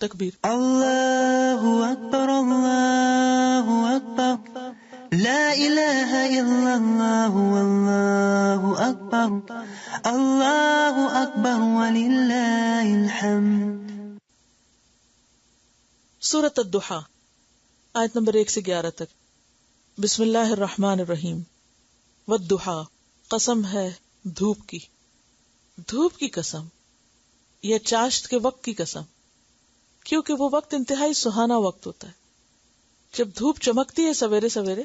تکبیر. اللہ اکبر اللہ اکبر لا الہ الا اللہ واللہ اکبر اللہ اکبر وللہ الحمد. سورۃ الضحیٰ آیت نمبر 1 سے 11 تک. بسم اللہ الرحمن الرحیم. والضحیٰ، قسم ہے دھوپ کی. دھوپ کی قسم یا چاشت کے وقت کی قسم، کیونکہ وہ وقت انتہائی سہانا وقت ہوتا ہے. جب دھوپ چمکتی ہے سویرے سویرے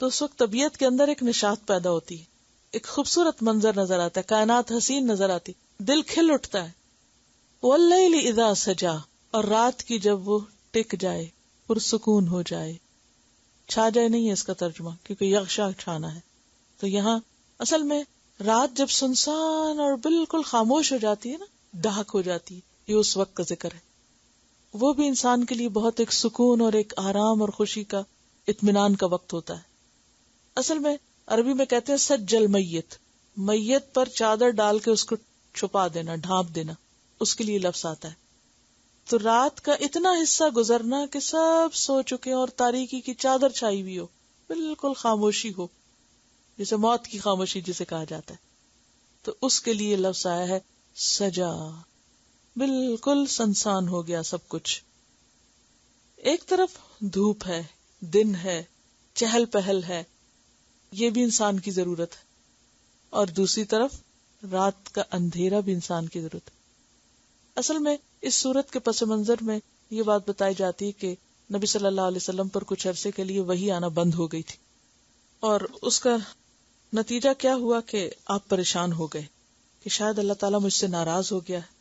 تو اس وقت طبیعت کے اندر ایک نشاط پیدا ہوتی ہے، ایک خوبصورت منظر نظر آتا ہے، کائنات حسین نظر آتی، دل کھل اٹھتا ہے. واللیل اذا سجا، اور رات کی جب وہ ٹک جائے، پرسکون ہو جائے. چھا جائے نہیں ہے اس کا ترجمہ، کیونکہ یغشا چھانا ہے. تو یہاں اصل میں رات جب سنسان اور بالکل خاموش ہو جاتی ہے نا، ڈاک ہو جاتی ہے، یہ اس وقت کا ذکر ہے. وہ بھی انسان کے لیے بہت ایک سکون اور ایک آرام اور خوشی کا، اطمینان کا وقت ہوتا ہے. اصل میں عربی میں کہتے ہیں سجل میت، میت پر چادر ڈال کے اس کو چھپا دینا، ڈھانپ دینا، اس کے لیے لفظ آتا ہے. تو رات کا اتنا حصہ گزرنا کہ سب سو چکے اور تاریکی کی چادر چھائی ہوئی ہو، بالکل خاموشی ہو، جسے موت کی خاموشی جسے کہا جاتا ہے، تو اس کے لیے لفظ آیا ہے سجا، بالکل سنسان ہو گیا سب کچھ. ایک طرف دھوپ ہے، دن ہے، چہل پہل ہے، یہ بھی انسان کی ضرورت ہے، اور دوسری طرف رات کا اندھیرا بھی انسان کی ضرورت ہے. اصل میں اس صورت کے پس منظر میں یہ بات بتائی جاتی ہے کہ نبی صلی اللہ علیہ وسلم پر کچھ عرصے کے لیے وحی آنا بند ہو گئی تھی، اور اس کا نتیجہ کیا ہوا کہ آپ پریشان ہو گئے کہ شاید اللہ تعالیٰ مجھ سے ناراض ہو گیا ہے.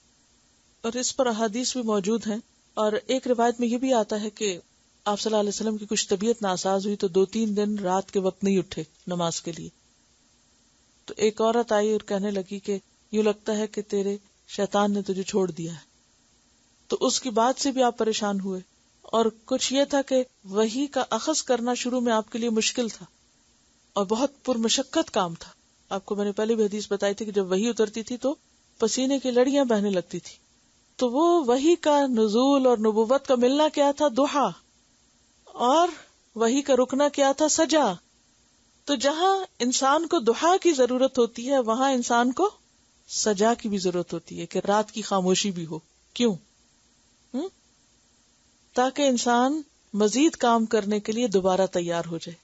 اور اس پر احادیث بھی موجود ہیں، اور ایک روایت میں یہ بھی آتا ہے کہ آپ صلی اللہ علیہ وسلم کی کچھ طبیعت ناساز ہوئی تو 2-3 دن رات کے وقت نہیں اٹھے نماز کے لیے. تو ایک عورت آئی اور کہنے لگی کہ یوں لگتا ہے کہ تیرے شیطان نے تجھے چھوڑ دیا ہے. تو اس کی بات سے بھی آپ پریشان ہوئے، اور کچھ یہ تھا کہ وحی کا اخذ کرنا شروع میں آپ کے لیے مشکل تھا اور بہت پرمشقت کام تھا. آپ کو میں نے پہلے بھی حدیث بتائی تھی کہ جب وحی اترتی تھی تو پسینے کی لڑیاں بہنے لگتی تھی. تو وہ وحی کا نزول اور نبوت کا ملنا کیا تھا؟ ضحیٰ. اور وحی کا رکنا کیا تھا؟ سجا. تو جہاں انسان کو ضحیٰ کی ضرورت ہوتی ہے وہاں انسان کو سجا کی بھی ضرورت ہوتی ہے کہ رات کی خاموشی بھی ہو. کیوں؟ تاکہ انسان مزید کام کرنے کے لیے دوبارہ تیار ہو جائے.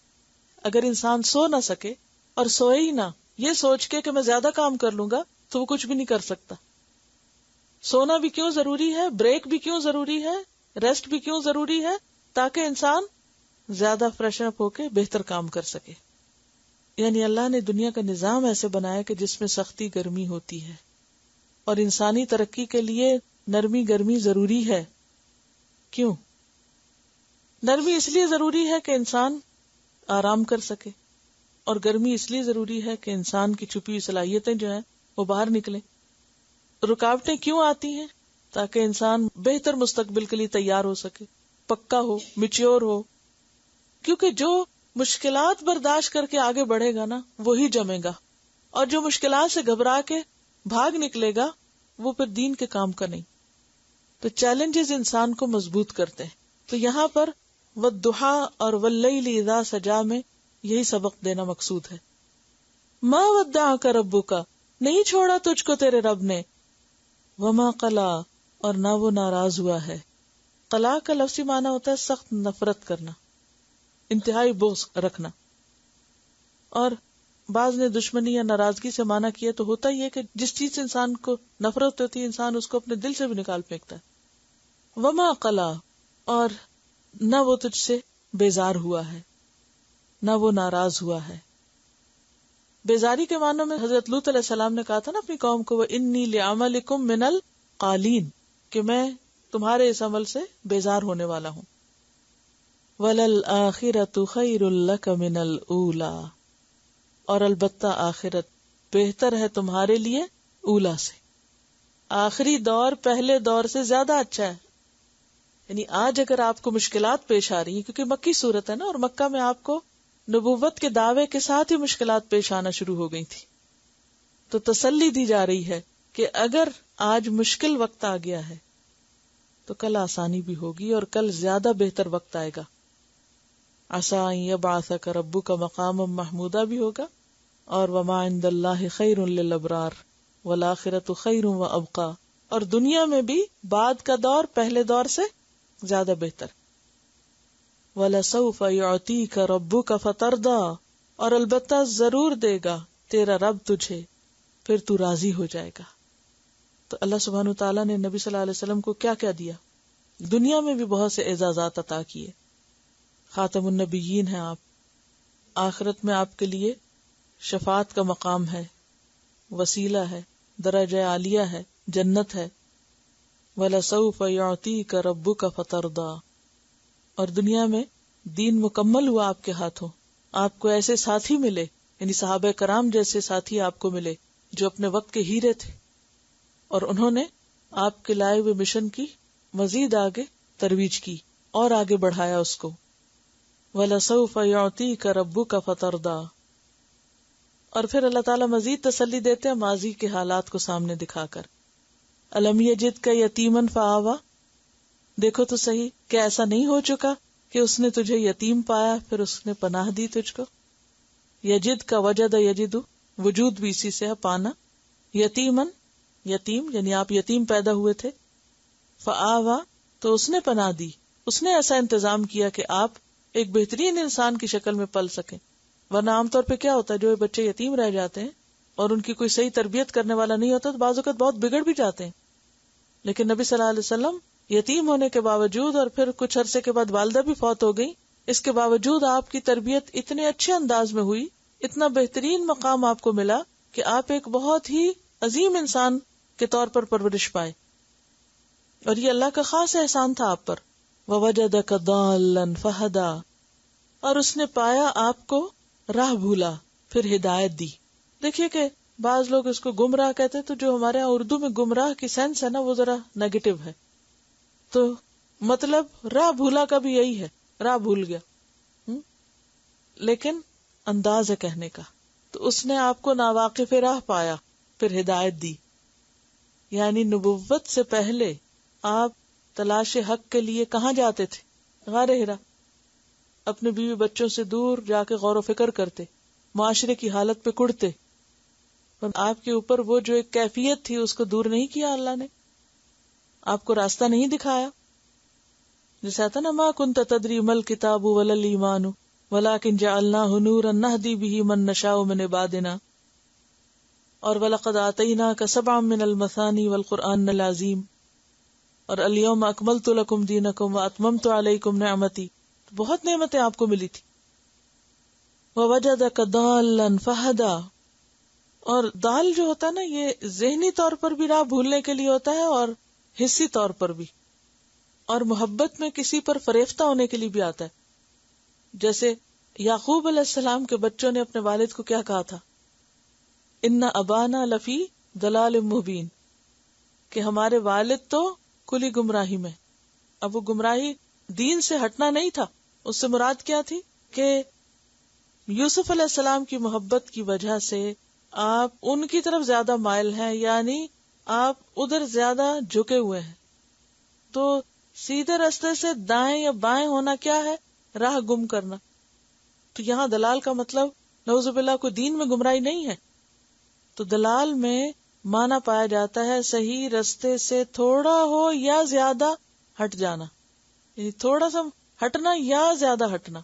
اگر انسان سو نہ سکے اور سوئے ہی نہ، یہ سوچ کے کہ میں زیادہ کام کر لوں گا، تو وہ کچھ بھی نہیں کر سکتا. سونا بھی کیوں ضروری ہے، بریک بھی کیوں ضروری ہے، ریسٹ بھی کیوں ضروری ہے؟ تاکہ انسان زیادہ فریش اپ ہو کے بہتر کام کر سکے. یعنی اللہ نے دنیا کا نظام ایسے بنایا کہ جس میں سختی گرمی ہوتی ہے، اور انسانی ترقی کے لیے نرمی گرمی ضروری ہے. کیوں؟ نرمی اس لیے ضروری ہے کہ انسان آرام کر سکے، اور گرمی اس لیے ضروری ہے کہ انسان کی چھپی ہوئی صلاحیتیں جو ہیں وہ باہر نکلیں. رکاوٹیں کیوں آتی ہیں؟ تاکہ انسان بہتر مستقبل کے لیے تیار ہو سکے، پکا ہو، میچور ہو. کیونکہ جو مشکلات برداشت کر کے آگے بڑھے گا نا، وہی جمے گا، اور جو مشکلات سے گھبرا کے بھاگ نکلے گا وہ پھر دین کے کام کا نہیں. تو چیلنجز انسان کو مضبوط کرتے ہیں. تو یہاں پر والضحیٰ اور واللیل اذا سجا میں یہی سبق دینا مقصود ہے. ما ودعک ربک، نہیں چھوڑا تجھ کو تیرے رب نے. وما قلا، اور نہ وہ ناراض ہوا ہے. قلا کا لفظی معنی ہوتا ہے سخت نفرت کرنا، انتہائی بغض رکھنا. اور بعض نے دشمنی یا ناراضگی سے معنی کیا تو ہوتا ہی ہے کہ جس چیز سے انسان کو نفرت ہوتی ہے انسان اس کو اپنے دل سے بھی نکال پھینکتا ہے. وما قلا، اور نہ وہ تجھ سے بیزار ہوا ہے، نہ وہ ناراض ہوا ہے. بیزاری کے معنوں میں حضرت لوط علیہ السلام نے کہا تھا نا اپنی قوم کو، وَإِنِّي لِعَمَلِكُم مِّنَ الْقَالِينَ، کہ میں تمہارے اس عمل سے بیزار ہونے والا ہوں. وَلَلْآخِرَةُ خَيْرٌ لَكَ مِنَ الْأُولَىٰ، اور البتہ آخرت بہتر ہے تمہارے لیے اولا سے. آخری دور پہلے دور سے زیادہ اچھا ہے. یعنی آج اگر آپ کو مشکلات پیش آ رہی ہیں، کیونکہ مکی صورت ہے نا، اور مکہ میں آپ کو نبوت کے دعوے کے ساتھ ہی مشکلات پیش آنا شروع ہو گئی تھی، تو تسلی دی جا رہی ہے کہ اگر آج مشکل وقت آ گیا ہے تو کل آسانی بھی ہوگی اور کل زیادہ بہتر وقت آئے گا. عسیٰ ان یبعثک ربک مقاما محمودا بھی ہوگا, اور وما عند اللہ خیر للابرار والآخرۃ خیر وابقیٰ, اور دنیا میں بھی بعد کا دور پہلے دور سے زیادہ بہتر. وَلَسَوْفَ يُعْطِيكَ رَبُّكَ فَتَرْضَىٰ, اور البتہ ضرور دے گا تیرا رب تجھے, پھر تو راضی ہو جائے گا. تو اللہ سبحانہ وتعالیٰ نے نبی صلی اللہ علیہ وسلم کو کیا کیا دیا؟ دنیا میں بھی بہت سے اعزازات عطا کیے. خاتم النبیین ہیں آپ, آخرت میں آپ کے لیے شفاعت کا مقام ہے, وسیلہ ہے, درجہ عالیہ ہے, جنت ہے. وَلَسَوْفَ يُعْطِيكَ رَبُّكَ فَتَرْضَىٰ, اور دنیا میں دین مکمل ہوا آپ کے ہاتھوں, آپ کو ایسے ساتھی ملے, یعنی صحابہ کرام جیسے ساتھی آپ کو ملے جو اپنے وقت کے ہیرے تھے, اور انہوں نے آپ کے لائے ہوئے مشن کی مزید آگے ترویج کی اور آگے بڑھایا اس کو. وَلَسَوْفَ يُعْطِيكَ رَبُّكَ فَتَرْضَىٰ, اور پھر اللہ تعالیٰ مزید تسلی دیتے ہیں ماضی کے حالات کو سامنے دکھا کر. أَلَمْ يَجِدْكَ يَتِيمًا فَآوَىٰ, دیکھو تو صحیح کہ ایسا نہیں ہو چکا کہ اس نے تجھے یتیم پایا پھر اس نے پناہ دی تجھ کو. یجد کا وجد یجد, وجود بھی اسی سے ہے, پانا. یتیمن, یتیم یعنی آپ یتیم پیدا ہوئے تھے. فآوا, تو اس نے پناہ دی, اس نے ایسا انتظام کیا کہ آپ ایک بہترین انسان کی شکل میں پل سکیں. ورنہ عام طور پہ کیا ہوتا ہے, جو بچے یتیم رہ جاتے ہیں اور ان کی کوئی صحیح تربیت کرنے والا نہیں ہوتا تو بعض اوقات بہت بگڑ بھی جاتے ہیں. لیکن نبی صلی اللہ علیہ وسلم یتیم ہونے کے باوجود اور پھر کچھ عرصے کے بعد والدہ بھی فوت ہو گئی, اس کے باوجود آپ کی تربیت اتنے اچھے انداز میں ہوئی, اتنا بہترین مقام آپ کو ملا کہ آپ ایک بہت ہی عظیم انسان کے طور پر پرورش پائے. اور یہ اللہ کا خاص احسان تھا آپ پر. وَوَجَدَكَ ضَالًّا فَهَدَىٰ, اور اس نے پایا آپ کو راہ بھولا پھر ہدایت دی. دیکھیے کہ بعض لوگ اس کو گمراہ کہتے, تو جو ہمارے یہاں اردو میں گمراہ کی سینس ہے نا وہ ذرا نیگیٹو ہے. تو مطلب راہ بھولا کا بھی یہی ہے, راہ بھول گیا, لیکن انداز ہے کہنے کا. تو اس نے آپ کو ناواقف راہ پایا پھر ہدایت دی. یعنی نبوت سے پہلے آپ تلاش حق کے لیے کہاں جاتے تھے؟ غار ہرا. اپنے بیوی بچوں سے دور جا کے غور و فکر کرتے, معاشرے کی حالت پہ کڑتے, اور آپ کے اوپر وہ جو ایک کیفیت تھی اس کو دور نہیں کیا اللہ نے, آپ کو راستہ نہیں دکھایا. جیسا تھا نا, ما کنت تدری مل کتاب ولا الایمان ولکن جعلناہ نورا نہدی بہ من نشاء من عبادنا, اور وَلَقَدْ آتَيْنَاكَ سَبْعًا مِنَ الْمَثَانِي وَالْقُرْآنِ الْعَظِيمِ, اور الْيَوْمَ أَكْمَلْتُ لَكُمْ دِينَكُمْ وَأَتْمَمْتُ عَلَيْكُمْ نِعْمَتِي, بہت نعمتیں آپ کو ملی تھی. وَوَجَدَكَ ضَالًّا فَهَدَىٰ, اور دال جو ہوتا ہے نا یہ ذہنی طور پر بھی راہ بھولنے کے لیے ہوتا ہے اور حصی طور پر بھی, اور محبت میں کسی پر فریفتہ ہونے کے لیے بھی آتا ہے. جیسے یعقوب علیہ السلام کے بچوں نے اپنے والد کو کیا کہا تھا, ان ابانا لفی ضلال مبین, کہ ہمارے والد تو کلی گمراہی میں. اب وہ گمراہی دین سے ہٹنا نہیں تھا, اس سے مراد کیا تھی کہ یوسف علیہ السلام کی محبت کی وجہ سے آپ ان کی طرف زیادہ مائل ہیں, یعنی آپ ادھر زیادہ جھکے ہوئے ہیں. تو سیدھے راستے سے دائیں یا بائیں ہونا کیا ہے, راہ گم کرنا. تو یہاں دلال کا مطلب نعوذ باللہ کوئی دین میں گمراہی نہیں ہے. تو دلال میں مانا پایا جاتا ہے صحیح راستے سے تھوڑا ہو یا زیادہ ہٹ جانا, یعنی تھوڑا سا ہٹنا یا زیادہ ہٹنا.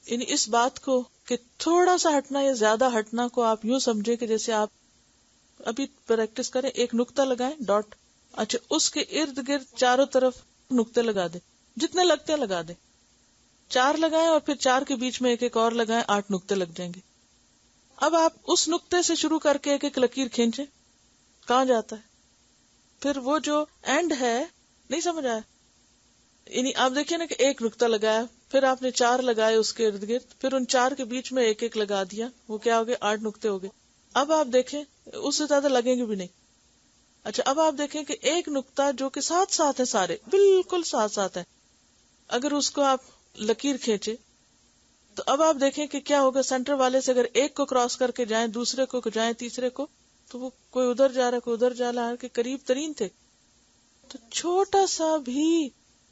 یعنی اس بات کو کہ تھوڑا سا ہٹنا یا زیادہ ہٹنا کو آپ یوں سمجھے کہ جیسے آپ ابھی پریکٹس کریں, ایک نقطہ لگائیں ڈاٹ, اچھا اس کے ارد گرد چاروں طرف نقطے لگا دیں, جتنے لگتے ہیں لگا دیں. 4 لگائیں اور پھر 4 کے بیچ میں ایک ایک اور لگائیں, 8 نقطے لگ جائیں گے. اب آپ اس نقطے سے شروع کر کے ایک ایک لکیر کھینچیں, کہاں جاتا ہے؟ پھر وہ جو اینڈ ہے, نہیں سمجھ آیا؟ یعنی آپ دیکھیں نا کہ ایک نقطہ لگایا, پھر آپ نے 4 لگائے اس کے ارد گرد, پھر ان 4 کے بیچ میں ایک ایک لگا دیا, وہ کیا ہو گئے 8 نقطے ہو گئے. اب آپ دیکھیں اس سے زیادہ لگیں گے بھی نہیں. اچھا اب آپ دیکھیں کہ ایک نقطہ جو کہ ساتھ ساتھ ہے, سارے بالکل ساتھ ساتھ ہے, اگر اس کو آپ لکیر کھینچے تو اب آپ دیکھیں کہ کیا ہوگا. سینٹر والے سے اگر ایک کو کراس کر کے جائیں, دوسرے کو جائیں, تیسرے کو, تو وہ کوئی ادھر جا رہا ہے کوئی ادھر جا رہا ہے, کہ قریب ترین تھے. تو چھوٹا سا بھی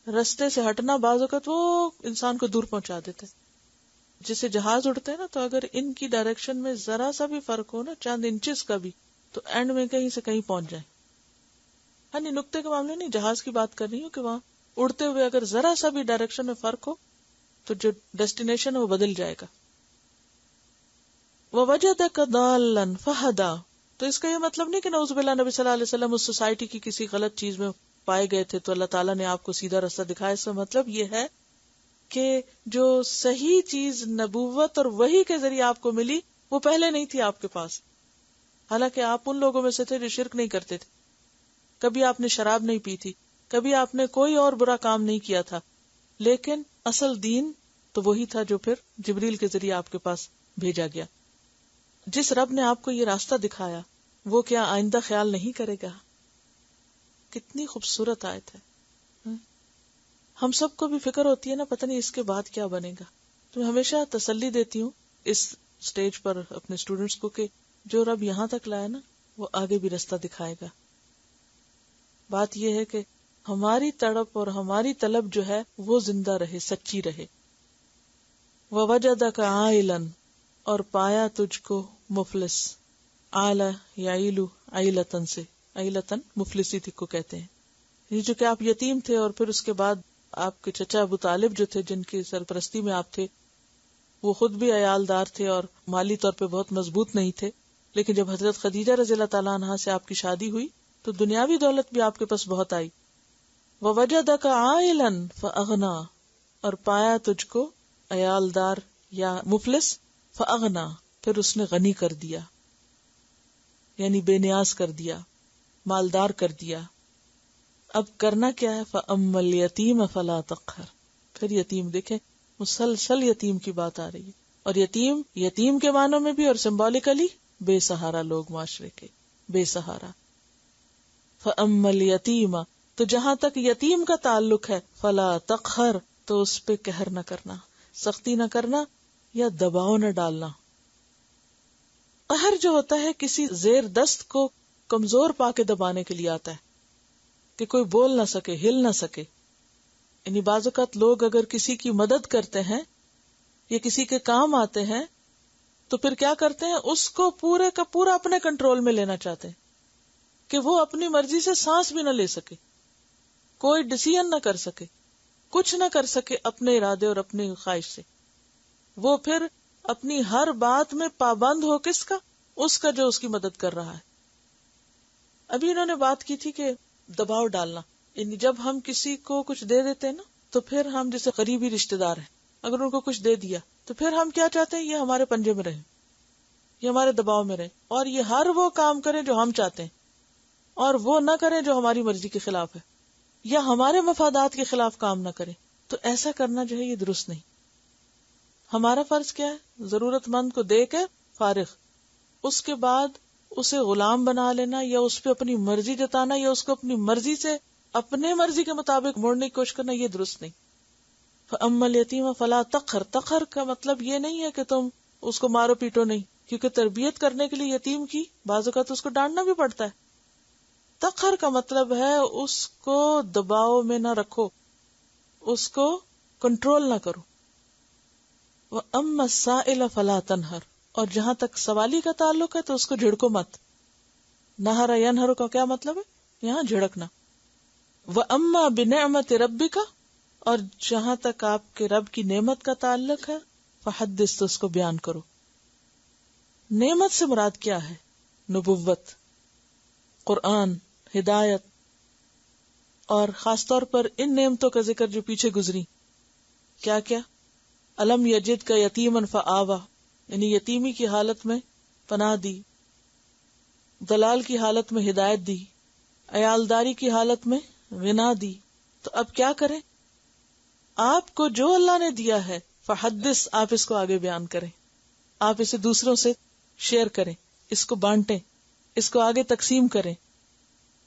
رستے سے ہٹنا بعض اوقات وہ انسان کو دور پہنچا دیتا ہے. جسے جہاز اڑتے ہیں نا، تو اگر ان کی ڈائریکشن میں ذرا سا بھی فرق ہو نا، چند انچز کا بھی، تو اینڈ میں کہیں سے کہیں پہنچ جائیں. ہاں نہیں، نقطے کے معاملے نہیں، جہاز کی بات کر رہی ہوں کہ وہاں اڑتے ہوئے اگر ذرا سا بھی ڈائریکشن میں فرق ہو تو جو ڈیسٹینیشن ہے وہ بدل جائے گا. وَوَجَدَكَ ضَالًّا فَهَدَىٰ، تو اس کا یہ مطلب نہیں کہ نعوذ باللہ نبی صلی اللہ علیہ وسلم اس سوسائٹی کی کسی غلط چیز میں پائے گئے تھے تو اللہ تعالیٰ نے آپ کو سیدھا راستہ دکھایا. اس کا مطلب یہ ہے کہ جو صحیح چیز نبوت اور وحی کے ذریعے آپ کو ملی وہ پہلے نہیں تھی آپ کے پاس. حالانکہ آپ ان لوگوں میں سے تھے جو شرک نہیں کرتے تھے، کبھی آپ نے شراب نہیں پی تھی، کبھی آپ نے کوئی اور برا کام نہیں کیا تھا، لیکن اصل دین تو وہی تھا جو پھر جبریل کے ذریعے آپ کے پاس بھیجا گیا. جس رب نے آپ کو یہ راستہ دکھایا وہ کیا آئندہ خیال نہیں کرے گا؟ کتنی خوبصورت آیت ہے. ہم سب کو بھی فکر ہوتی ہے نا، پتہ نہیں اس کے بعد کیا بنے گا. تو میں ہمیشہ تسلی دیتی ہوں اس سٹیج پر اپنے اسٹوڈنٹس کو کہ جو رب یہاں تک لائے نا وہ آگے بھی راستہ دکھائے گا. بات یہ ہے کہ ہماری تڑپ اور ہماری طلب جو ہے وہ زندہ رہے، سچی رہے. وَوَجَدَكَ عَائِلًا، اور پایا تجھ کو مفلس. عَالَ یعیلُ عَیلَتًا سے، عیلتن مفلسی تھی کو کہتے ہیں. یہ جو کہ آپ یتیم تھے اور پھر اس کے بعد آپ کے چچا ابو طالب جو تھے جن کی سرپرستی میں آپ تھے وہ خود بھی عیالدار تھے اور مالی طور پہ بہت مضبوط نہیں تھے، لیکن جب حضرت خدیجہ رضی اللہ تعالیٰ عنہا سے آپ کی شادی ہوئی تو دنیاوی دولت بھی آپ کے پاس بہت آئی. وَوَجَدَكَ عَائِلًا فَأَغْنَىٰ، اور پایا تجھ کو عیالدار یا مفلس، فَأَغْنَىٰ، پھر اس نے غنی کر دیا، یعنی بے نیاز کر دیا، مالدار کر دیا. اب کرنا کیا ہے؟ فَأَمَّا الْيَتِيمَ فَلَا تَقْهَرْ، پھر یتیم دیکھیں مسلسل یتیم کی بات آ رہی ہے، اور یتیم کے معنوں میں بھی اور سمبولیکلی بے سہارا لوگ، معاشرے کے بے سہارا. فَأَمَّا الْيَتِيمَ، تو جہاں تک یتیم کا تعلق ہے، فَلَا تَقْهَرْ، تو اس پہ قہر نہ کرنا، سختی نہ کرنا یا دباؤ نہ ڈالنا. قہر جو ہوتا ہے کسی زیر دست کو کمزور پا کے دبانے کے لیے آتا ہے کہ کوئی بول نہ سکے، ہل نہ سکے. یعنی بعض اوقات لوگ اگر کسی کی مدد کرتے ہیں یا کسی کے کام آتے ہیں تو پھر کیا کرتے ہیں، اس کو پورے کا پورا اپنے کنٹرول میں لینا چاہتے ہیں کہ وہ اپنی مرضی سے سانس بھی نہ لے سکے، کوئی ڈیسیژن نہ کر سکے، کچھ نہ کر سکے اپنے ارادے اور اپنی خواہش سے. وہ پھر اپنی ہر بات میں پابند ہو کس کا؟ اس کا جو اس کی مدد کر رہا ہے. ابھی انہوں نے بات کی تھی کہ دباؤ ڈالنا، یعنی جب ہم کسی کو کچھ دے دیتے ہیں نا تو پھر ہم جیسے قریبی رشتے دار ہیں، اگر ان کو کچھ دے دیا تو پھر ہم کیا چاہتے ہیں، یہ ہمارے پنجے میں رہے، یہ ہمارے دباؤ میں رہے، اور یہ ہر وہ کام کرے جو ہم چاہتے ہیں اور وہ نہ کرے جو ہماری مرضی کے خلاف ہے یا ہمارے مفادات کے خلاف کام نہ کرے. تو ایسا کرنا جو ہے یہ درست نہیں. ہمارا فرض کیا ہے؟ ضرورت مند کو دے کے فارغ، اس کے بعد اسے غلام بنا لینا یا اس پہ اپنی مرضی جتانا یا اس کو اپنی مرضی سے اپنے مرضی کے مطابق موڑنے کی کوشش کرنا، یہ درست نہیں. فَأَمَّا الْيَتِيمَ فَلَا تَقْهَرْ، تقہر کا مطلب یہ نہیں ہے کہ تم اس کو مارو پیٹو نہیں، کیونکہ تربیت کرنے کے لیے یتیم کی بعض اوقات اس کو ڈانٹنا بھی پڑتا ہے. تقہر کا مطلب ہے اس کو دباؤ میں نہ رکھو، اس کو کنٹرول نہ کرو. وَأَمَّا السَّائِلَ فَلَا تَنْهَرْ، اور جہاں تک سوالی کا تعلق ہے تو اس کو جھڑکو مت. نہر ینہر کا کیا مطلب ہے؟ یہاں جھڑکنا. وَأَمَّا بِنِعْمَةِ رَبِّكَ، اور جہاں تک آپ کے رب کی نعمت کا تعلق ہے، فحدث، تو اس کو بیان کرو. نعمت سے مراد کیا ہے؟ نبوت، قرآن، ہدایت، اور خاص طور پر ان نعمتوں کا ذکر جو پیچھے گزری. کیا کیا؟ الم یجد کا یتیمن فآوا، یعنی یتیمی کی حالت میں پناہ دی، دلال کی حالت میں ہدایت دی، عیالداری کی حالت میں غنا دی. تو اب کیا کریں؟ آپ کو جو اللہ نے دیا ہے فحدث، آپ اس کو آگے بیان کریں، آپ اسے دوسروں سے شیئر کریں، اس کو بانٹیں، اس کو آگے تقسیم کریں.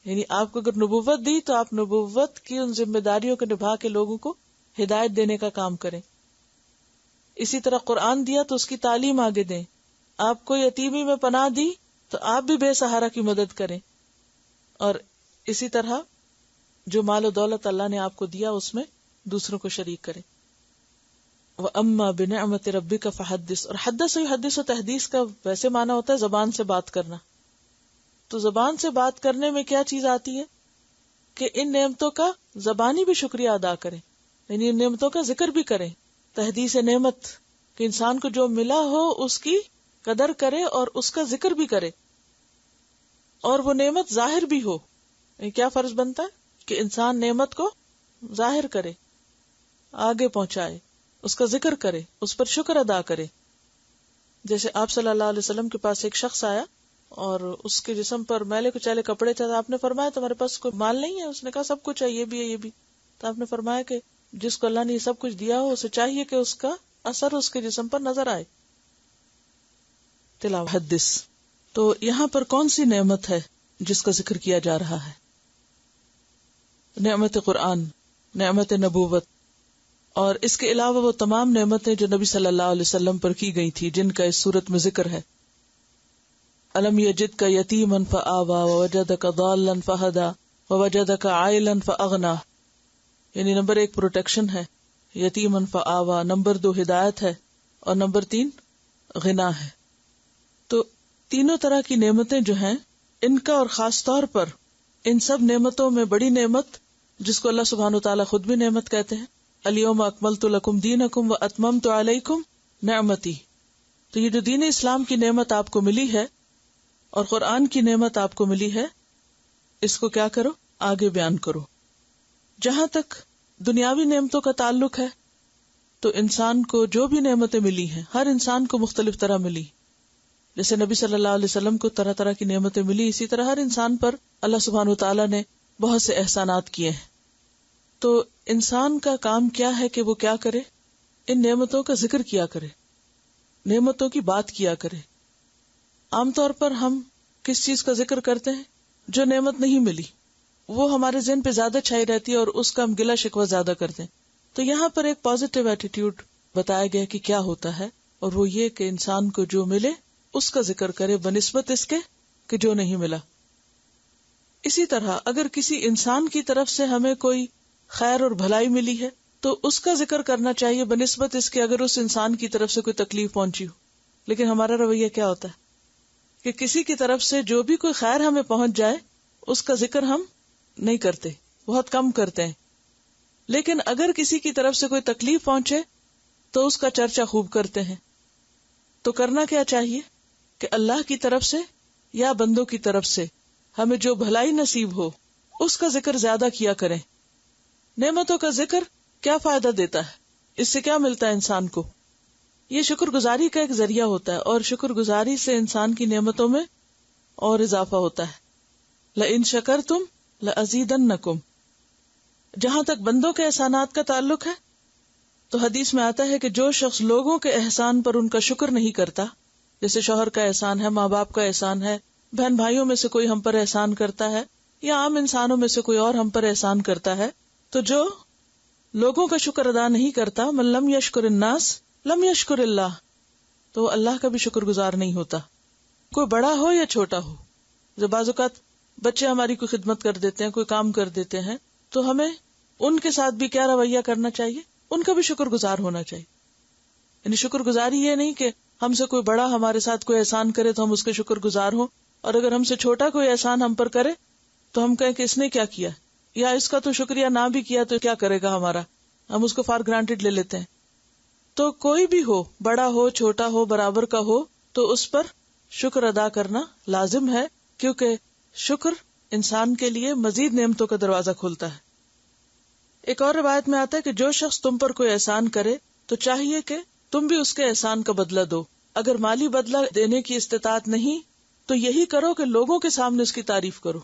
یعنی آپ کو اگر نبوت دی تو آپ نبوت کی ان ذمہ داریوں کو نبھا کے لوگوں کو ہدایت دینے کا کام کریں. اسی طرح قرآن دیا تو اس کی تعلیم آگے دیں. آپ کو یتیمی میں پناہ دی تو آپ بھی بے سہارا کی مدد کریں. اور اسی طرح جو مال و دولت اللہ نے آپ کو دیا اس میں دوسروں کو شریک کرے. وَأَمَّا بِنِعْمَةِ رَبِّكَ فَحَدِّثْ. اور حدث و حدیث و تحدیث کا ویسے معنی ہوتا ہے زبان سے بات کرنا. تو زبان سے بات کرنے میں کیا چیز آتی ہے کہ ان نعمتوں کا زبانی بھی شکریہ ادا کریں، یعنی ان نعمتوں کا ذکر بھی کریں. تحدیث نعمت کہ انسان کو جو ملا ہو اس کی قدر کرے اور اس کا ذکر بھی کرے، اور وہ نعمت ظاہر بھی ہو. کیا فرض بنتا ہے کہ انسان نعمت کو ظاہر کرے، آگے پہنچائے، اس کا ذکر کرے، اس پر شکر ادا کرے. جیسے آپ صلی اللہ علیہ وسلم کے پاس ایک شخص آیا اور اس کے جسم پر میلے کچیلے کپڑے تھے. آپ نے فرمایا تمہارے پاس کوئی مال نہیں ہے؟ اس نے کہا سب کچھ ہے، یہ بھی ہے، یہ بھی. تو آپ نے فرمایا کہ جس کو اللہ نے یہ سب کچھ دیا ہو اسے چاہیے کہ اس کا اثر اس کے جسم پر نظر آئے. تلاوت حدث. تو یہاں پر کون سی نعمت ہے جس کا ذکر کیا جا رہا ہے؟ نعمت قرآن، نعمت نبوت، اور اس کے علاوہ وہ تمام نعمتیں جو نبی صلی اللہ علیہ وسلم پر کی گئی تھی جن کا اس صورت میں ذکر ہے. الم یجدک یتیما فآوی ووجدک ضالا فہدی ووجدک عائلا فاغنی. یعنی نمبر 1 پروٹیکشن ہے، یتیما فآوی، نمبر 2 ہدایت ہے، اور نمبر 3 غنا ہے. تو تینوں طرح کی نعمتیں جو ہیں ان کا، اور خاص طور پر ان سب نعمتوں میں بڑی نعمت جس کو اللہ سبحانہ وتعالی خود بھی نعمت کہتے ہیں، الیوم اکملت لکم دینکم واتممت علیکم نعمتی. تو یہ جو دین اسلام کی نعمت آپ کو ملی ہے اور قرآن کی نعمت آپ کو ملی ہے، اس کو کیا کرو؟ آگے بیان کرو. جہاں تک دنیاوی نعمتوں کا تعلق ہے تو انسان کو جو بھی نعمتیں ملی ہیں ہر انسان کو مختلف طرح ملی. جیسے نبی صلی اللہ علیہ وسلم کو طرح طرح کی نعمتیں ملی، اسی طرح ہر انسان پر اللہ سبحانہ وتعالی نے بہت سے احسانات کیے ہیں. تو انسان کا کام کیا ہے کہ وہ کیا کرے؟ ان نعمتوں کا ذکر کیا کرے، نعمتوں کی بات کیا کرے. عام طور پر ہم کس چیز کا ذکر کرتے ہیں؟ جو نعمت نہیں ملی وہ ہمارے ذہن پہ زیادہ چھائی رہتی ہے اور اس کا ہم گلہ شکوہ زیادہ کرتے ہیں. تو یہاں پر ایک پازیٹیو ایٹیٹیوڈ بتایا گیا کہ کیا ہوتا ہے، اور وہ یہ کہ انسان کو جو ملے اس کا ذکر کرے بنسبت اس کے کہ جو نہیں ملا. اسی طرح اگر کسی انسان کی طرف سے ہمیں کوئی خیر اور بھلائی ملی ہے تو اس کا ذکر کرنا چاہیے بنسبت اس کے اگر اس انسان کی طرف سے کوئی تکلیف پہنچی ہو. لیکن ہمارا رویہ کیا ہوتا ہے کہ کسی کی طرف سے جو بھی کوئی خیر ہمیں پہنچ جائے اس کا ذکر ہم نہیں کرتے، بہت کم کرتے ہیں. لیکن اگر کسی کی طرف سے کوئی تکلیف پہنچے تو اس کا چرچا خوب کرتے ہیں. تو کرنا کیا چاہیے کہ اللہ کی طرف سے یا بندوں کی طرف سے ہمیں جو بھلائی نصیب ہو اس کا ذکر زیادہ کیا کریں. نعمتوں کا ذکر کیا فائدہ دیتا ہے؟ اس سے کیا ملتا ہے انسان کو؟ یہ شکر گزاری کا ایک ذریعہ ہوتا ہے، اور شکر گزاری سے انسان کی نعمتوں میں اور اضافہ ہوتا ہے. لئن شکرتم لأزیدنکم. جہاں تک بندوں کے احسانات کا تعلق ہے تو حدیث میں آتا ہے کہ جو شخص لوگوں کے احسان پر ان کا شکر نہیں کرتا، جیسے شوہر کا احسان ہے، ماں باپ کا احسان ہے، بہن بھائیوں میں سے کوئی ہم پر احسان کرتا ہے، یا عام انسانوں میں سے کوئی اور ہم پر احسان کرتا ہے، تو جو لوگوں کا شکر ادا نہیں کرتا، من لم یشکر الناس لم یشکر اللہ، تو وہ اللہ کا بھی شکر گزار نہیں ہوتا. کوئی بڑا ہو یا چھوٹا ہو. جب بعض اوقات بچے ہماری کوئی خدمت کر دیتے ہیں، کوئی کام کر دیتے ہیں، تو ہمیں ان کے ساتھ بھی کیا رویہ کرنا چاہیے؟ ان کا بھی شکر گزار ہونا چاہیے. یعنی شکر گزاری یہ نہیں کہ ہم سے کوئی بڑا ہمارے ساتھ کوئی احسان کرے تو ہم اس کے شکر گزار ہوں، اور اگر ہم سے چھوٹا کوئی احسان ہم پر کرے تو ہم کہیں کہ اس نے کیا کیا، یا اس کا تو شکریہ نہ بھی کیا تو کیا کرے گا ہمارا، ہم اس کو فار گرانٹیڈ لے لیتے ہیں. تو کوئی بھی ہو، بڑا ہو چھوٹا ہو برابر کا ہو، تو اس پر شکر ادا کرنا لازم ہے، کیونکہ شکر انسان کے لیے مزید نعمتوں کا دروازہ کھولتا ہے. ایک اور روایت میں آتا ہے کہ جو شخص تم پر کوئی احسان کرے تو چاہیے کہ تم بھی اس کے احسان کا بدلہ دو. اگر مالی بدلہ دینے کی استطاعت نہیں تو یہی کرو کہ لوگوں کے سامنے اس کی تعریف کرو.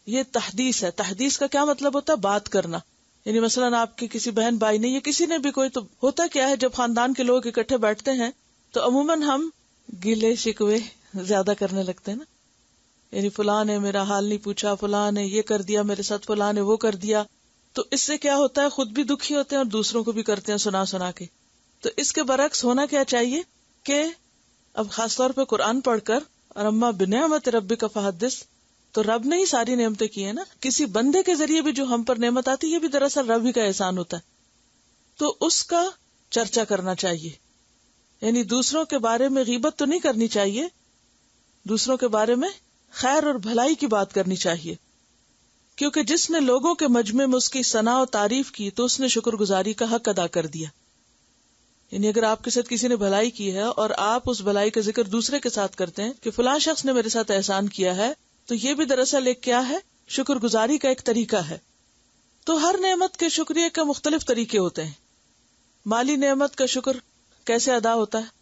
یہ تحدیث ہے. تحدیث کا کیا مطلب ہوتا ہے؟ بات کرنا. یعنی مثلاً آپ کی کسی بہن بھائی نے یا کسی نے بھی کوئی، تو ہوتا کیا ہے جب خاندان کے لوگ اکٹھے بیٹھتے ہیں تو عموماً ہم گلے شکوے زیادہ کرنے لگتے ہیں نا. یعنی فلاں نے میرا حال نہیں پوچھا، فلاں نے یہ کر دیا میرے ساتھ، فلاں نے وہ کر دیا. تو اس سے کیا ہوتا ہے؟ خود بھی دکھی ہوتے ہیں اور دوسروں کو بھی کرتے ہیں سنا سنا کے. تو اس کے برعکس ہونا کیا چاہیے کہ اب خاص طور پہ قرآن پڑھ کر، اور اما بنعمت ربک فحدث، تو رب نے ہی ساری نعمتیں کی ہیں نا. کسی بندے کے ذریعے بھی جو ہم پر نعمت آتی یہ بھی دراصل رب ہی کا احسان ہوتا ہے. تو اس کا چرچا کرنا چاہیے. یعنی دوسروں کے بارے میں غیبت تو نہیں کرنی چاہیے, دوسروں کے بارے میں خیر اور بھلائی کی بات کرنی چاہیے, کیونکہ جس نے لوگوں کے مجمع میں اس کی ثنا و تعریف کی تو اس نے شکر گزاری کا حق ادا کر دیا. یعنی اگر آپ کے ساتھ کسی نے بھلائی کی ہے اور آپ اس بھلائی کا ذکر دوسرے کے ساتھ کرتے ہیں کہ فلاں شخص نے میرے ساتھ احسان کیا ہے, تو یہ بھی دراصل ایک کیا ہے, شکر گزاری کا ایک طریقہ ہے. تو ہر نعمت کے شکریہ کے مختلف طریقے ہوتے ہیں. مالی نعمت کا شکر کیسے ادا ہوتا ہے؟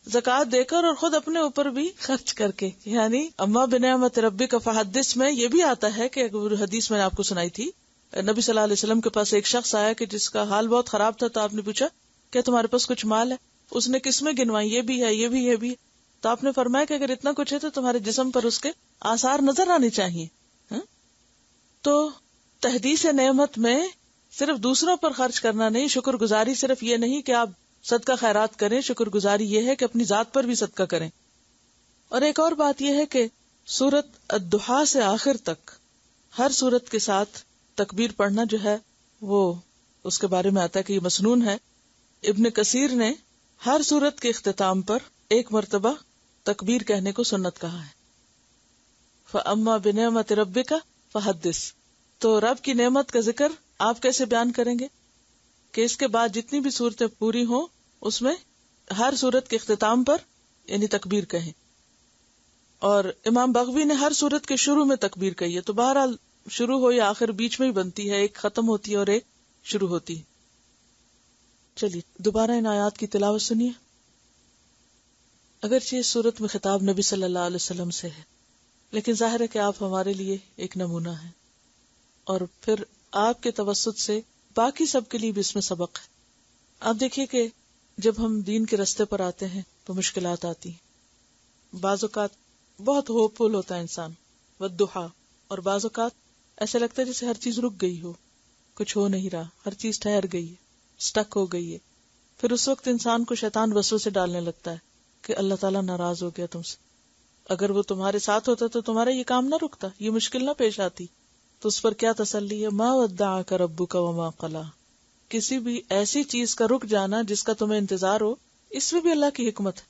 زکوٰۃ دے کر اور خود اپنے اوپر بھی خرچ کر کے. یعنی اما بنعمت ربک فحدث میں یہ بھی آتا ہے کہ حدیث میں نے آپ کو سنائی تھی, نبی صلی اللہ علیہ وسلم کے پاس ایک شخص آیا کہ جس کا حال بہت خراب تھا, تو آپ نے پوچھا کیا تمہارے پاس کچھ مال ہے؟ اس نے کس میں گنوائی, یہ بھی ہے, یہ بھی, یہ بھی. تو آپ نے فرمایا کہ اگر اتنا کچھ ہے تو تمہارے جسم پر اس کے آثار نظر آنے چاہیے. تو تحدیث نعمت میں صرف دوسروں پر خرچ کرنا نہیں, شکر گزاری صرف یہ نہیں کہ آپ صدقہ خیرات کریں, شکر گزاری یہ ہے کہ اپنی ذات پر بھی صدقہ کریں. اور ایک اور بات یہ ہے کہ سورت الضحیٰ سے آخر تک ہر سورت کے ساتھ تکبیر پڑھنا جو ہے وہ اس کے بارے میں آتا ہے کہ یہ مسنون ہے. ابن کثیر نے ہر سورت کے اختتام پر ایک مرتبہ تکبیر کہنے کو سنت کہا ہے. فَأَمَّا بِنِعْمَةِ رَبِّكَ فَحَدِّثْ. تو رب کی نعمت کا ذکر آپ کیسے بیان کریں گے کہ اس کے بعد جتنی بھی صورتیں پوری ہوں اس میں ہر صورت کے اختتام پر یعنی تکبیر کہیں. اور امام بغوی نے ہر صورت کے شروع میں تکبیر کہی ہے. تو بہرحال شروع ہو یا آخر بیچ میں ہی بنتی ہے, ایک ختم ہوتی ہے اور ایک شروع ہوتی ہے. چلیے دوبارہ ان آیات کی تلاوت سنیے. اگرچہ اس صورت میں خطاب نبی صلی اللہ علیہ وسلم سے ہے, لیکن ظاہر ہے کہ آپ ہمارے لیے ایک نمونہ ہیں, اور پھر آپ کے توسط سے باقی سب کے لیے بھی اس میں سبق ہے. آپ دیکھیے کہ جب ہم دین کے رستے پر آتے ہیں تو مشکلات آتی ہیں. بعض اوقات بہت ہوپ فل ہوتا ہے انسان, والضحیٰ, اور بعض اوقات ایسے لگتا ہے جیسے ہر چیز رک گئی ہو, کچھ ہو نہیں رہا, ہر چیز ٹھہر گئی ہے, سٹک ہو گئی ہے. پھر اس وقت انسان کو شیطان وسوسے ڈالنے لگتا ہے کہ اللہ تعالیٰ ناراض ہو گیا تم سے. اگر وہ تمہارے ساتھ ہوتا تو تمہارا یہ کام نہ رکتا, یہ مشکل نہ پیش آتی. تو اس پر کیا تسلی ہے؟ ما ودعک ربک وما قلی. کسی بھی ایسی چیز کا رک جانا جس کا تمہیں انتظار ہو, اس میں بھی اللہ کی حکمت ہے.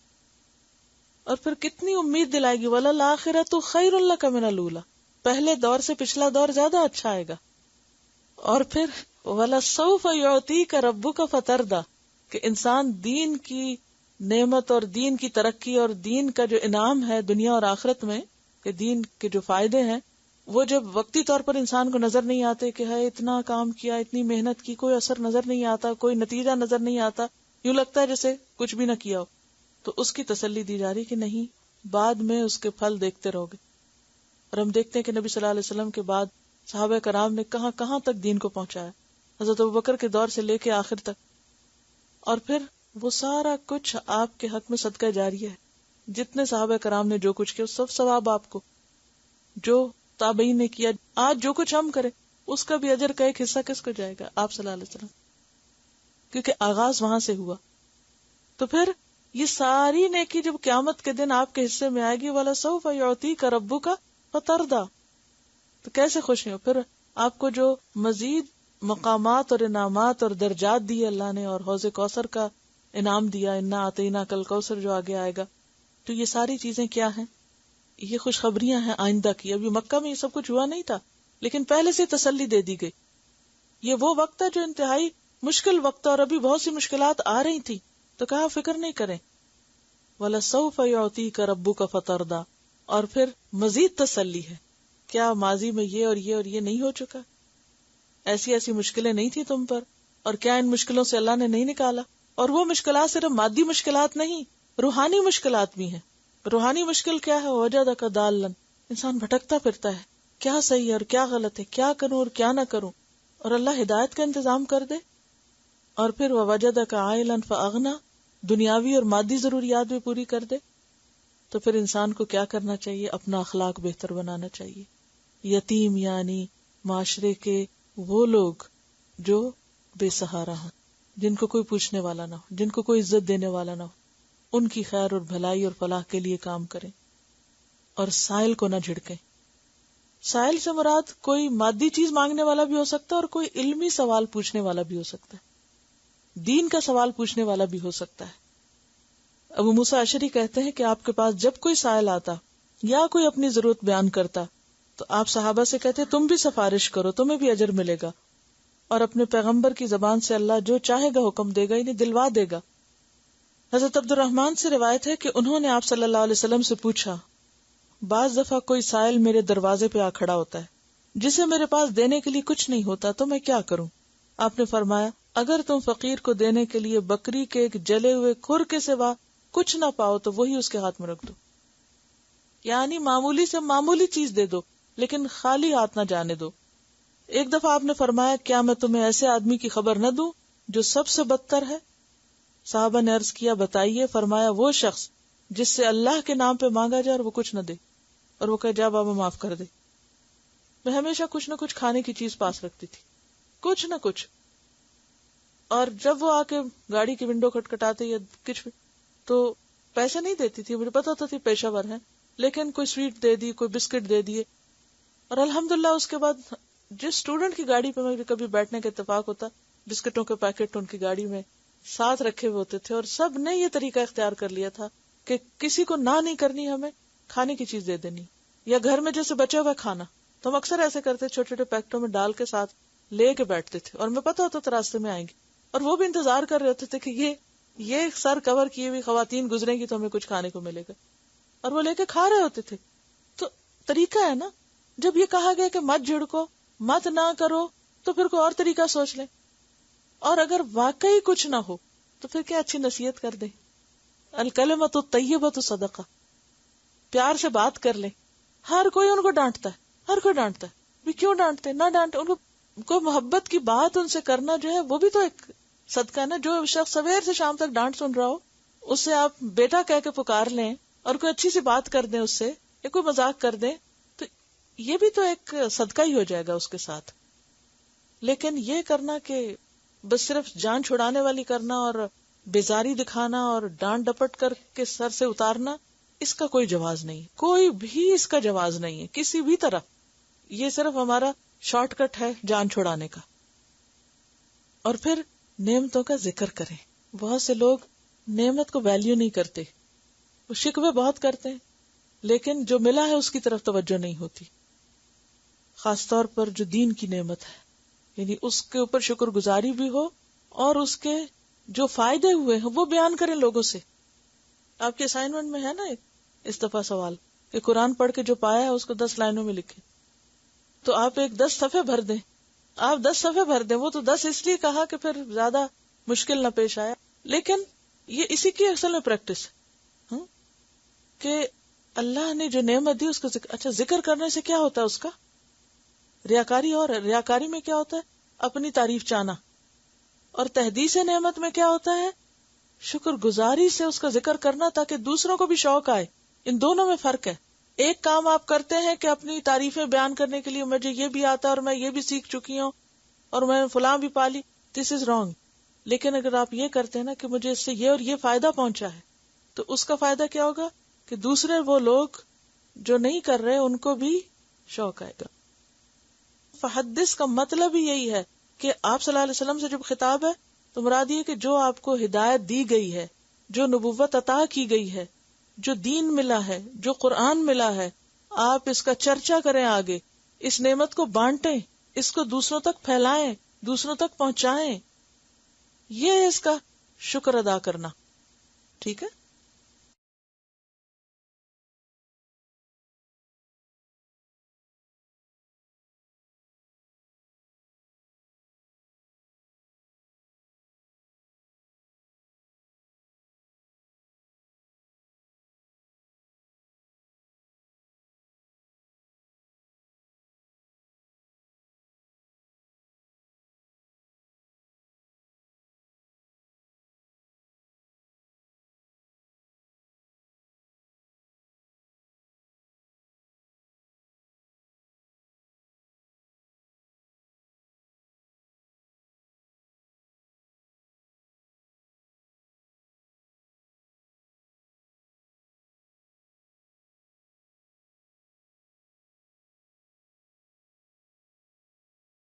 اور پھر کتنی امید دلائے گی, وَلَلْآخِرَةُ خَيْرٌ لَكَ مِنَ الْأُولَىٰ. پہلے دور سے پچھلا دور زیادہ اچھا آئے گا. اور پھر وَلَسَوْفَ يُعْطِيكَ رَبُّكَ فَتَرْضَىٰ, کہ انسان دین کی نعمت اور دین کی ترقی اور دین کا جو انعام ہے دنیا اور آخرت میں, کہ دین کے جو فائدے ہیں وہ جب وقتی طور پر انسان کو نظر نہیں آتے کہ ہے اتنا کام کیا, اتنی محنت کی, کوئی اثر نظر نہیں آتا, کوئی نتیجہ نظر نہیں آتا, یوں لگتا ہے جیسے کچھ بھی نہ کیا ہو, تو اس کی تسلی دی جا رہی کہ نہیں, بعد میں اس کے پھل دیکھتے رہو گے. اور ہم دیکھتے ہیں کہ نبی صلی اللہ علیہ وسلم کے بعد صحابہ کرام نے کہاں کہاں تک دین کو پہنچایا, حضرت ابوبکر کے دور سے لے کے آخر تک. اور پھر وہ سارا کچھ آپ کے حق میں صدقہ جاریہ ہے. جتنے صحابہ کرام نے جو کچھ کیا سب ثواب آپ کو, جو تابعین نے کیا, آج جو کچھ ہم کریں اس کا بھی اجر کا ایک حصہ کس کو جائے گا؟ آپ صلی اللہ علیہ وسلم, کیونکہ آغاز وہاں سے ہوا. تو پھر یہ ساری نیکی جب قیامت کے دن آپ کے حصے میں آئے گی, وَلَسَوْفَ يُعْطِيكَ رَبُّكَ فَتَرْضَىٰ, تو کیسے خوش ہیں. پھر آپ کو جو مزید مقامات اور انعامات اور درجات دیے اللہ نے, اور حوض کوثر کا انعام دیا, اِنَّا أَعْطَيْنَاكَ الْكَوْثَرَ جو آگے آئے گا, تو یہ ساری چیزیں کیا ہیں؟ یہ خوشخبریاں ہیں آئندہ کی. ابھی مکہ میں یہ سب کچھ ہوا نہیں تھا, لیکن پہلے سے تسلی دے دی گئی. یہ وہ وقت ہے جو انتہائی مشکل وقت ہے, اور ابھی بہت سی مشکلات آ رہی تھی, تو کہا فکر نہیں کریں. وَلَسَوْفَ يُعْطِيكَ رَبُّكَ فَتَرْضَىٰ. اور پھر مزید تسلی ہے, کیا ماضی میں یہ اور یہ اور یہ نہیں ہو چکا؟ ایسی ایسی مشکلیں نہیں تھی تم پر, اور کیا ان مشکلوں سے اللہ نے نہیں نکالا؟ اور وہ مشکلات صرف مادی مشکلات نہیں, روحانی مشکلات بھی ہیں. روحانی مشکل کیا ہے؟ وجدک ضالا, انسان بھٹکتا پھرتا ہے, کیا صحیح ہے اور کیا غلط ہے, کیا کروں اور کیا نہ کروں, اور اللہ ہدایت کا انتظام کر دے. اور پھر ووجدک عائلا فاغنی, دنیاوی اور مادی ضروریات بھی پوری کر دے. تو پھر انسان کو کیا کرنا چاہیے؟ اپنا اخلاق بہتر بنانا چاہیے. یتیم یعنی معاشرے کے وہ لوگ جو بے سہارا ہوں, جن کو کوئی پوچھنے والا نہ ہو, جن کو کوئی عزت دینے والا نہ ہو, ان کی خیر اور بھلائی اور فلاح کے لیے کام کریں, اور سائل کو نہ جھڑکیں. سائل سے مراد کوئی مادی چیز مانگنے والا بھی ہو سکتا ہے اور کوئی علمی سوال پوچھنے والا بھی ہو سکتا ہے، دین کا سوال پوچھنے والا بھی ہو سکتا ہے۔ ابو موسیٰ اشعری کہتے ہیں کہ آپ کے پاس جب کوئی سائل آتا یا کوئی اپنی ضرورت بیان کرتا تو آپ صحابہ سے کہتے تم بھی سفارش کرو، تمہیں بھی اجر ملے گا، اور اپنے پیغمبر کی زبان سے اللہ جو چاہے گا حکم دے گا، انہیں دلوا دے گا۔ حضرت عبد الرحمن سے روایت ہے کہ انہوں نے آپ صلی اللہ علیہ وسلم سے پوچھا، بعض دفعہ کوئی سائل میرے دروازے پہ آ کھڑا ہوتا ہے جسے میرے پاس دینے کے لیے کچھ نہیں ہوتا، تو میں کیا کروں؟ آپ نے فرمایا، اگر تم فقیر کو دینے کے لیے بکری کے ایک جلے ہوئے کھر کے سوا کچھ نہ پاؤ تو وہی اس کے ہاتھ میں رکھ دو، یعنی معمولی سے معمولی چیز دے دو لیکن خالی ہاتھ نہ جانے دو۔ ایک دفعہ آپ نے فرمایا، کیا میں تمہیں ایسے آدمی کی خبر نہ دوں جو سب سے بدتر ہے؟ صحابہ نے عرض کیا، بتائیے۔ فرمایا، وہ شخص جس سے اللہ کے نام پہ مانگا جائے اور وہ کچھ نہ دے، اور وہ کہے جا بابا معاف کر دے۔ میں ہمیشہ کچھ نہ کچھ کھانے کی چیز پاس رکھتی تھی، کچھ نہ کچھ، اور جب وہ آ کے گاڑی کی ونڈو کھٹکھٹاتے یا کچھ بھی تو پیسے نہیں دیتی تھی، مجھے پتا ہوتا تھی پیشہ ور ہیں، لیکن کوئی سویٹ دے دی، کوئی بسکٹ دے دیے۔ اور الحمدللہ اس کے بعد جس اسٹوڈنٹ کی گاڑی پہ مجھے کبھی بیٹھنے کا اتفاق ہوتا، بسکٹوں کے پیکٹ ان کی گاڑی میں ساتھ رکھے ہوئے ہوتے تھے، اور سب نے یہ طریقہ اختیار کر لیا تھا کہ کسی کو نہ نہیں کرنی، ہمیں کھانے کی چیز دے دینی، یا گھر میں جیسے بچا ہوا کھانا تو ہم اکثر ایسے کرتے، چھوٹے چھوٹے پیکٹوں میں ڈال کے ساتھ لے کے بیٹھتے تھے، اور میں پتا ہوتا تھا راستے میں آئیں گے، اور وہ بھی انتظار کر رہے ہوتے تھے کہ یہ سر کور کیے ہوئی خواتین گزریں گی تو ہمیں کچھ کھانے کو ملے گا، اور وہ لے کے کھا رہے ہوتے تھے۔ تو طریقہ ہے نا، جب یہ کہا گیا کہ مت جھڑکو، مت نہ کرو، تو پھر کوئی اور طریقہ سوچ لیں، اور اگر واقعی کچھ نہ ہو تو پھر کیا اچھی نصیحت کر دیں، الکلمۃ الطیبۃ صدقہ، پیار سے بات کر لیں۔ ہر کوئی ان کو ڈانٹتا ہے، ہر کوئی ڈانٹتا ہے، بھی کیوں ڈانٹتے؟ نہ ڈانٹے، ان کو کوئی محبت کی بات ان سے کرنا جو ہے وہ بھی تو ایک صدقہ ہے نا۔ جو شخص سویر سے شام تک ڈانٹ سن رہا ہو، اس سے آپ بیٹا کہہ کے پکار لیں اور کوئی اچھی سی بات کر دیں اس سے، یا کوئی مذاق کر دیں، تو یہ بھی تو ایک صدقہ ہی ہو جائے گا اس کے ساتھ۔ لیکن یہ کرنا کہ بس صرف جان چھڑانے والی کرنا اور بیزاری دکھانا اور ڈانٹ ڈپٹ کر کے سر سے اتارنا، اس کا کوئی جواز نہیں، کوئی بھی اس کا جواز نہیں ہے کسی بھی طرح۔ یہ صرف ہمارا شارٹ کٹ ہے جان چھڑانے کا۔ اور پھر نعمتوں کا ذکر کریں۔ بہت سے لوگ نعمت کو ویلیو نہیں کرتے، وہ شکوے بہت کرتے ہیں، لیکن جو ملا ہے اس کی طرف توجہ نہیں ہوتی، خاص طور پر جو دین کی نعمت ہے، یعنی اس کے اوپر شکر گزاری بھی ہو، اور اس کے جو فائدے ہوئے ہیں وہ بیان کریں لوگوں سے۔ آپ کے اسائنمنٹ میں ہے نا ایک اس دفعہ سوال کہ قرآن پڑھ کے جو پایا ہے اس کو 10 لائنوں میں لکھیں، تو آپ ایک 10 صفحے بھر دیں، آپ 10 صفحے بھر دیں۔ وہ تو 10 اس لیے کہا کہ پھر زیادہ مشکل نہ پیش آیا، لیکن یہ اسی کی اصل میں پریکٹس ہے کہ اللہ نے جو نعمت دی اس کا ذکر۔ اچھا، ذکر کرنے سے کیا ہوتا ہے اس کا؟ ریاکاری، اور ریاکاری میں کیا ہوتا ہے؟ اپنی تعریف چاہنا۔ اور تحدیث نعمت میں کیا ہوتا ہے؟ شکر گزاری سے اس کا ذکر کرنا تاکہ دوسروں کو بھی شوق آئے۔ ان دونوں میں فرق ہے۔ ایک کام آپ کرتے ہیں کہ اپنی تعریفیں بیان کرنے کے لیے مجھے یہ بھی آتا ہے اور میں یہ بھی سیکھ چکی ہوں اور میں فلاں بھی پالی، دس از رانگ۔ لیکن اگر آپ یہ کرتے ہیں نا کہ مجھے اس سے یہ اور یہ فائدہ پہنچا ہے، تو اس کا فائدہ کیا ہوگا کہ دوسرے وہ لوگ جو نہیں کر رہے ان کو بھی شوق آئے گا۔ فحدث کا مطلب ہی یہی ہے کہ آپ صلی اللہ علیہ وسلم سے جب خطاب ہے تو مراد یہ کہ جو آپ کو ہدایت دی گئی ہے، جو نبوت عطا کی گئی ہے، جو دین ملا ہے، جو قرآن ملا ہے، آپ اس کا چرچا کریں، آگے اس نعمت کو بانٹیں، اس کو دوسروں تک پھیلائیں، دوسروں تک پہنچائیں۔ یہ ہے اس کا شکر ادا کرنا، ٹھیک ہے۔